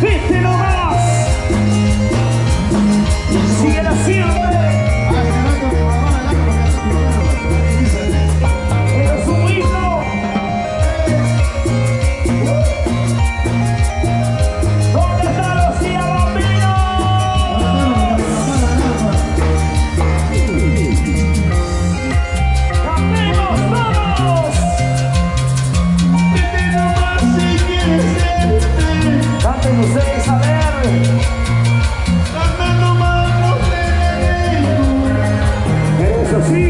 Viste nomás. Sigue la siempre. Es un hito. ¿Dónde están los bambinos? ¡Cantemos todos! Canten ustedes a ver. Eso sí.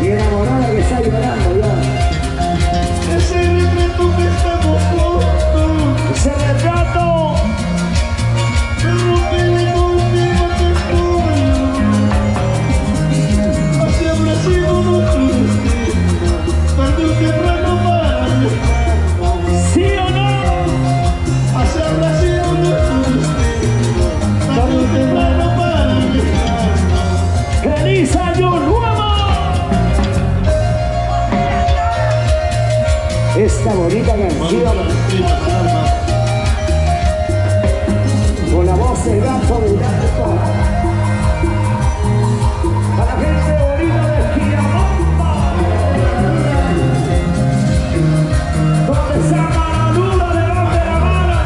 Y enamorada que está llorando ya. Ese retrato que estamos juntos, Ese retrato. pero que le contigo te estoy. Así habrá sido nuestro destino, tarde o temprano para dejarnos. ¿Sí o no? Así habrá sido nuestro destino, tarde o temprano para dejarnos. Graniza yo nuevo. Esta bonita canción con la voz del gato del gato. Para la gente bonita de Esquiabamba. Donde está Maradura, levante la mano.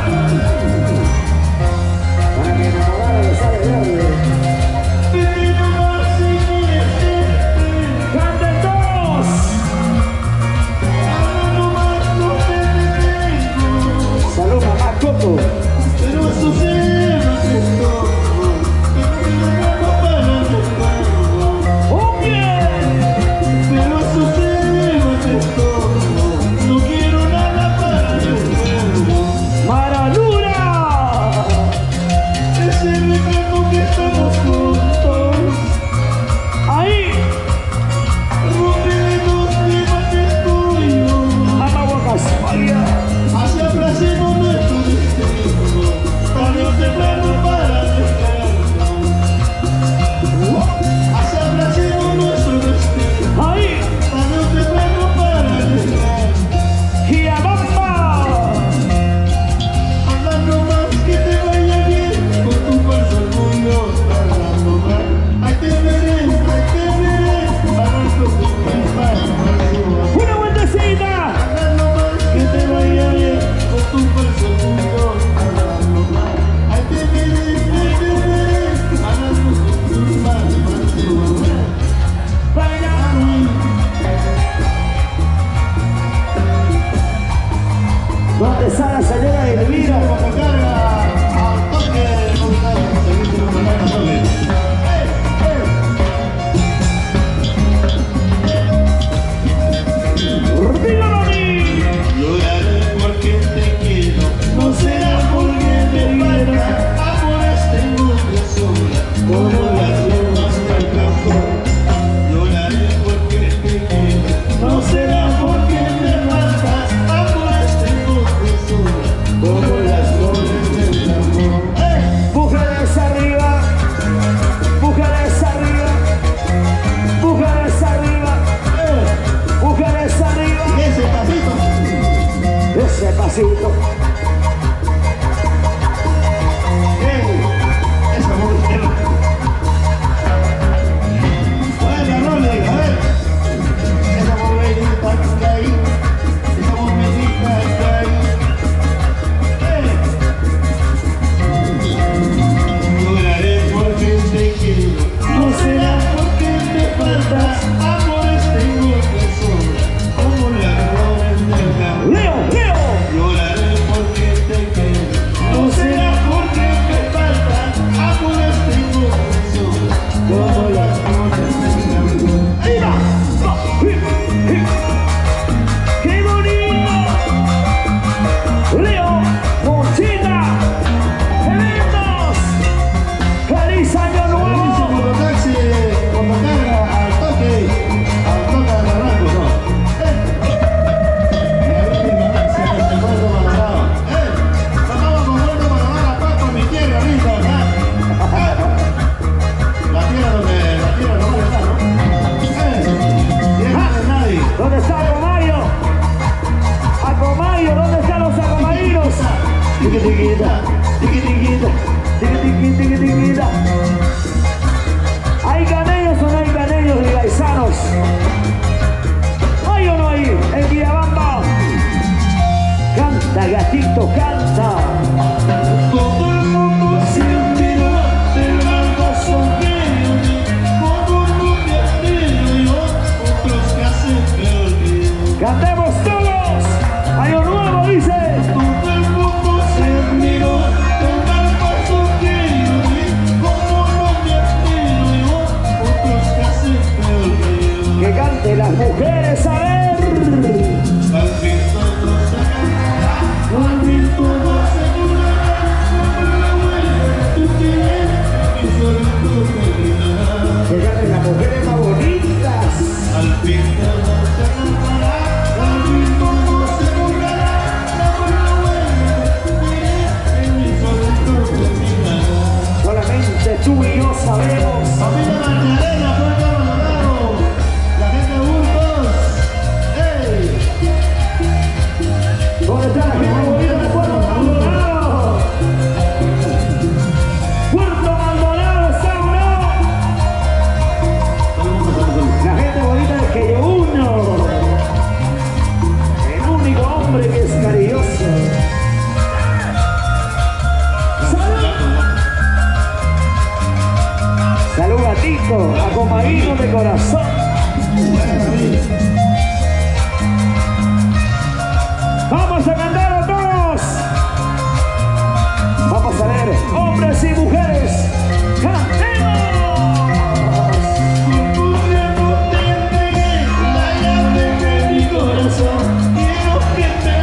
Para que enamorada le sale verde. ¡Canten todos! tú y yo sabemos. Familia Magdalena, fuerte valorado. La gente de Burgos. ¡Ey! ¿Dónde está la gente bonita de Puerto Maldonado? Puerto Maldonado está uno. La gente bonita de que yo uno. El único hombre que es cariñoso. Salud a Tito, a Comadino de corazón. Vamos a cantar a todos. Vamos a ver, hombres y mujeres, cantemos. Cumbia no te entregué la llave de mi corazón. Quiero que te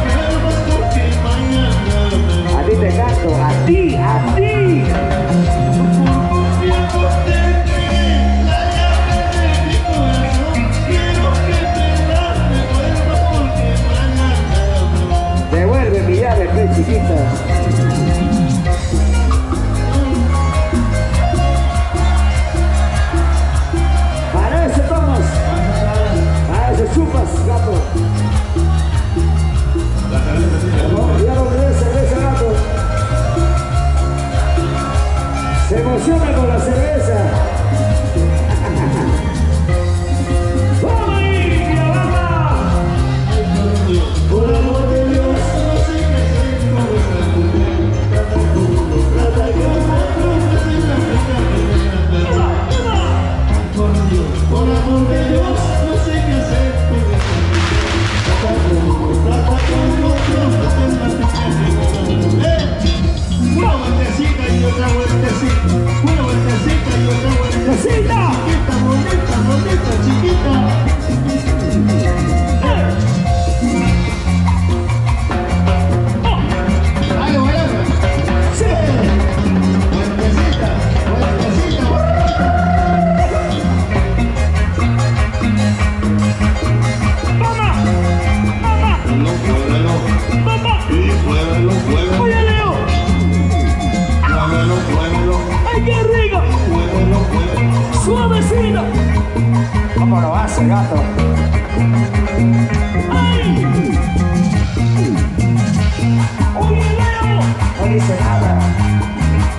vuelvas porque mañana. A ti te canto, a ti, a ti. Cumbia no te entregué la llave de mi corazón. Quiero que te vuelvas porque mañana. Devuelve mi llave, pe chiquita. Para ese tomas, para ese chupas, gato. Ya lo cerveza, gato. Se emociona con la cerveza. ¡Vamos ahí, mi abajo! Por amor de Dios, no sé qué hacer con esta mujer. Trata como no sé qué hacer. Por amor de Dios, no sé qué hacer con esta mujer. Trata como no sé qué hacer. Una vueltecita y otra vueltecita. Una vueltecita y otra vueltecita. ¡Cosita! Chiquita, bonita, bonita, chiquita. Hágalo, hágalo. ¡Sí! Vueltecita, vueltecita. ¡Mamá! ¡Mamá! ¡Mamá! ¡Oye, Leo! ¡Ay, qué rico! ¡Suavecito! ¿Cómo lo hace, gato? ¡Ay! ¡Oye, Leo! No dice nada.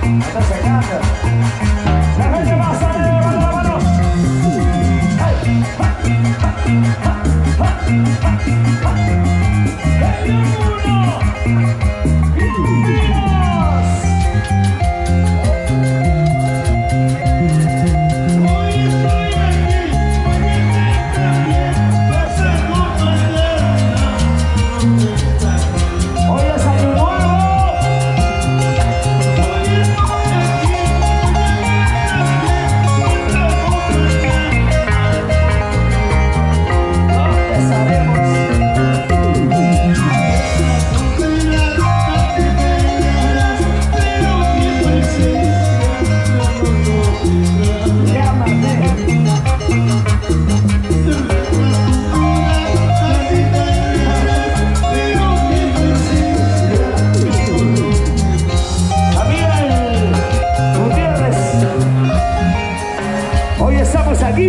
No dice nada. La gente pasa, Leo, con la mano. ¡Ay! ¡Ay, uno! Hoy estoy aquí, mañana también. Pasando mañana. Hoy es año nuevo. Hoy estoy aquí,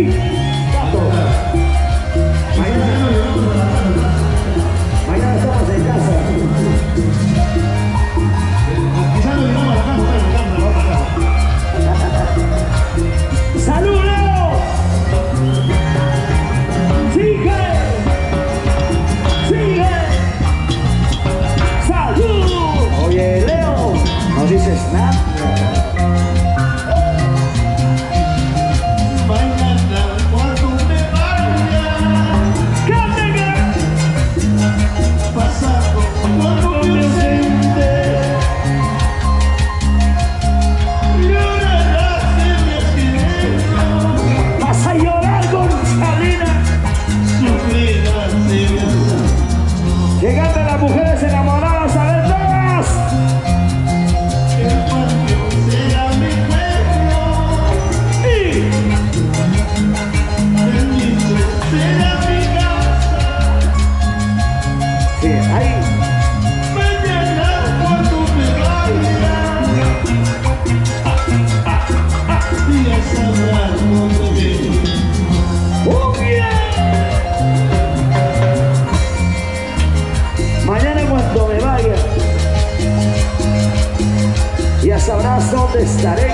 mujeres enamoradas, a ver todas. El patio será mi Ya sabrás dónde estaré.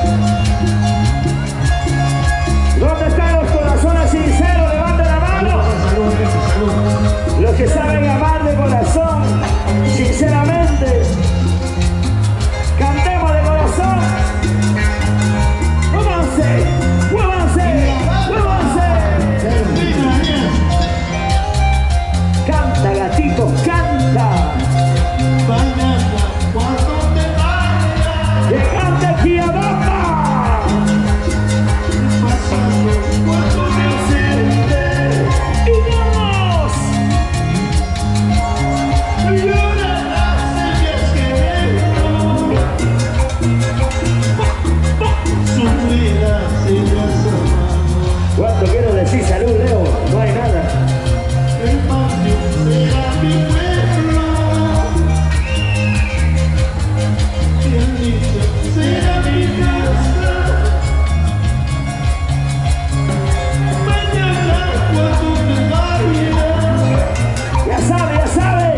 ¿Dónde están los corazones sinceros? Levanten la mano. Los que saben amar de corazón, sinceramente. Cantemos de corazón. ¡Muévanse! ¡Muévanse! ¡Muévanse! Canta, gatito, canta. Que cante aquí abajo. ¿Cuánto quiero decir salud, Leo? No hay nada. El patio será mi pueblo, y el nicho será mi casa. Mañana cuando me vaya, Ya sabe, ya sabe.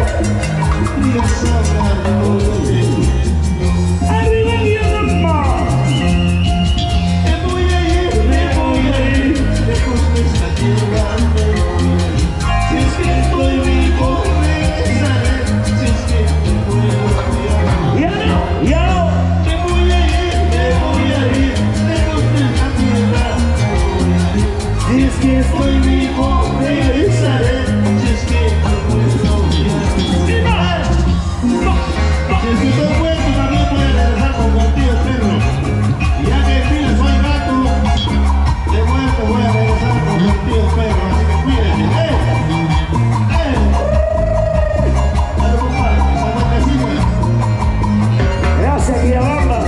ya sabrá todo de mí. Arriba mi alma. Me voy a ir, lejos de esta tierra me voy a ir. Si es que estoy vivo, regresaré. Si es que me muero, Ya no, ya no. me voy a ir, lejos de esta tierra me voy a ir. Si es que estoy vivo, regresaré. Si es que me muero, si es que estoy muerto, también puede regresar con contigo, perro. Ya que pilas soy gato, de muerto voy a regresar con contigo, perro. Así que cuídate, Dale, compadre, esa vueltecita. Gracias, Guillabamba,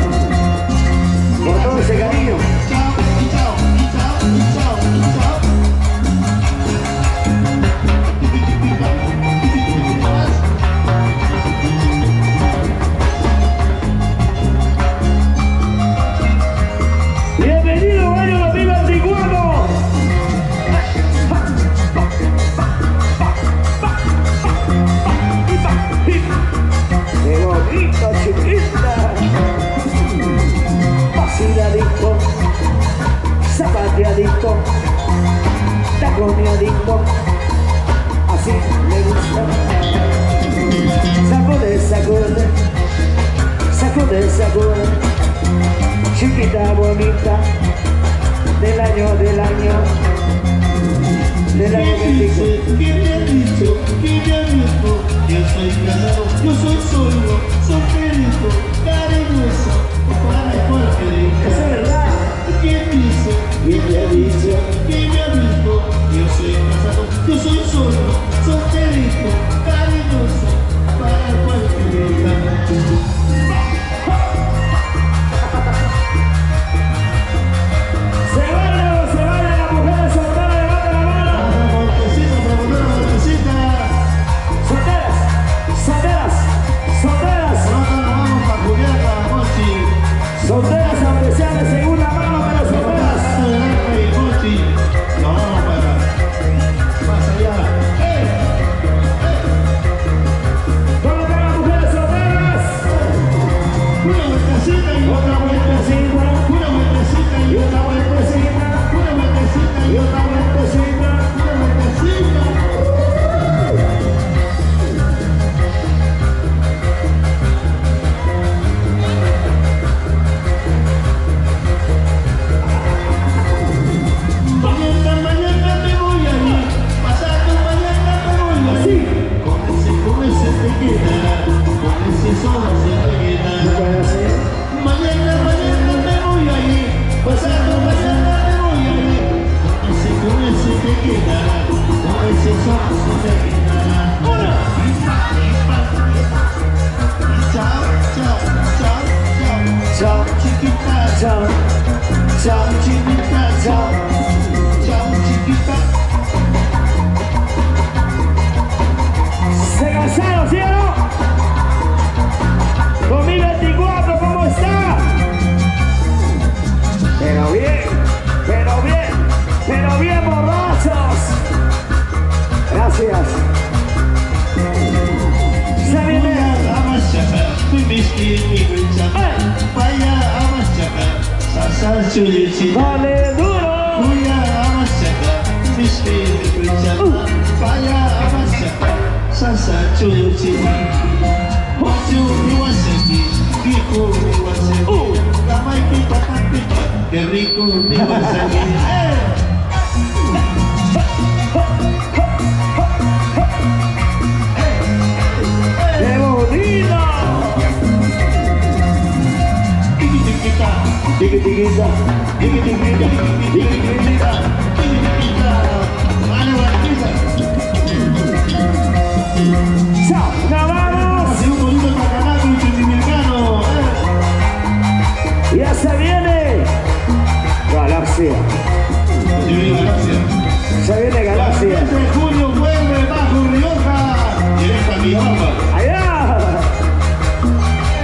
por todo ese cariño. Chao, chao, chao, chao, chao. Bienvenido año 2024. Qué bonito, chiquita. Vaciladito, zapateadito, taconeadito. Así me gusta. Sacude, sacude, sacude, sacude. Chiquita bonita, del año, del año, del año ¿Quién dice? 25. ¿Quién me ha dicho? ¿Quién me ha dicho? Yo soy casado, yo soy solo, solterito, cariñoso, para cualquier Eso es hija. verdad. ¿Quién dice? ¿Quién me ha dicho? ¿Quién me ha dicho? Yo soy casado, yo soy solo, solterito, cariñoso, para cualquier hija. Se baila las mujeres solteras, levanten la mano. Solteras, solteras, solteras, solteras, aunque sean de segunda mano, pero solteras. ¿Dónde están las mujeres solteras? Otra vueltecita, y otra vueltecita, y otra vueltecita. Mañana me voy a ir, pasado mañana me voy a ir. Con ese te quedará, con ese solo se te quedará. Puede ser. Mañana me voy a ir, pasado mañana me voy a ir. Con ese te quedará, con ese solo se te quedará. Chao, chao, chao, chao. Chao, Chiquita, chao, chao, chiquita, chao. chao, chiquita. ¿Se cansaron, sí o no? 2024, ¿cómo está? Pero bien, pero bien, pero bien borrachos. Gracias. Se viene. Fui miskin, mi brincha. ¡Ay! Vaya Chulichi. Dale duro. Kuya Amashaka, Mishki Prichama, Paya Amashaka, Sasa Chulichi. Hoju Iwasaki, Kiku Iwasaki, Kamay kita kapita, que rico Iwasaki. ¡Qué bonito! Tiki-tiki-ta, Tiki-tiquita, tiki-tiquita, tiki-tiquita. tiki-tiki-ta. Vale, Barquiza. ¡Chao! ¡Nos vamos! Hace un bonito tacanaco y chimimircano. ¡Ya se viene! Galaxia. Se viene Galaxia. Se viene Galaxia. 7 de junio vuelve bajo Rioja. Y esta mi alma. ¡Allá!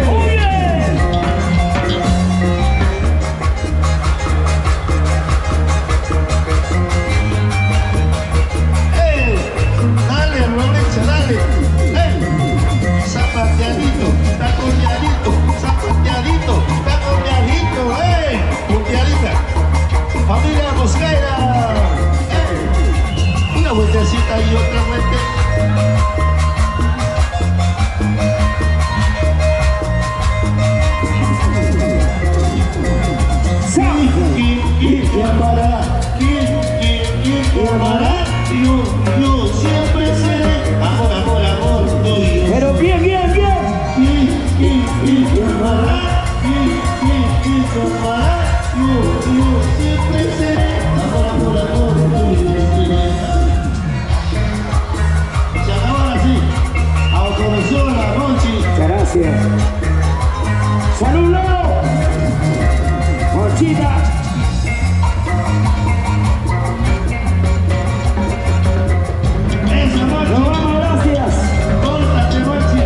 ¡Muy bien! Dale, Rolexa, dale. Zapateadito, taconeadito, zapateadito, taconeadito, punteadita. Familia Mosquera. Una vueltecita y otra vuelta. ¿Quién amará? ¿Quién amará? Yo siempre seré amor, amor, amor tuyo. Pero bien, bien, bien. ¿Quién amará? ¿Quién amará? Yo siempre seré amor, amor, amor tuyo. Se acabó así. Autorizó la Monchi. Muchas gracias. ¡Saludos! ¡Mochita! Esa Monchi. ¡Nos vamos, gracias! Córtate, Monchi.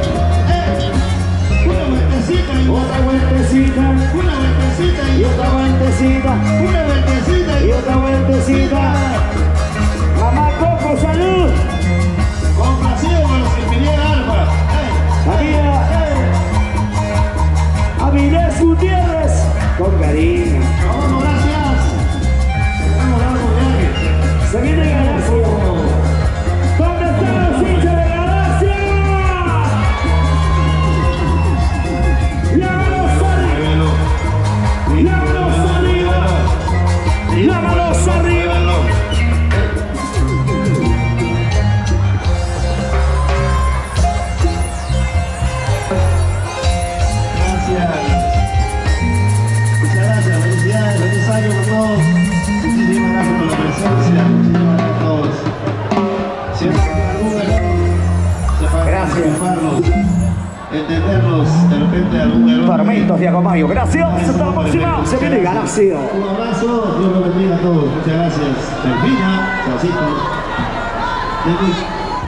Una vueltecita y Otra vueltecita, una vueltecita y otra vueltecita, una vueltecita y otra vueltecita. Mamá Coco, salud. complacido con los que pidieron Alfa. Amiga Avilés Gutiérrez, con cariño. Vamos, gracias. Vamos, largo viaje. Se viene Galaxia. ¿Dónde están los hinchas de Galaxia? ¡Lámanos arriba! ¡Lámanos arriba! ¡Lámanos arriba! Gracias. Muchas gracias. Felicidades. Feliz año a todos. Muchísimas gracias por la presencia. Muchísimas gracias a todos. Siempre que algún error, sepan Gracias. disculparnos, entendernos de repente algún error. Tormentos de Agomayo. Gracias. Hasta la próxima. Se viene Galaxia. Un abrazo. Dios los bendiga a todos. Muchas gracias. Delfina, Chaucito.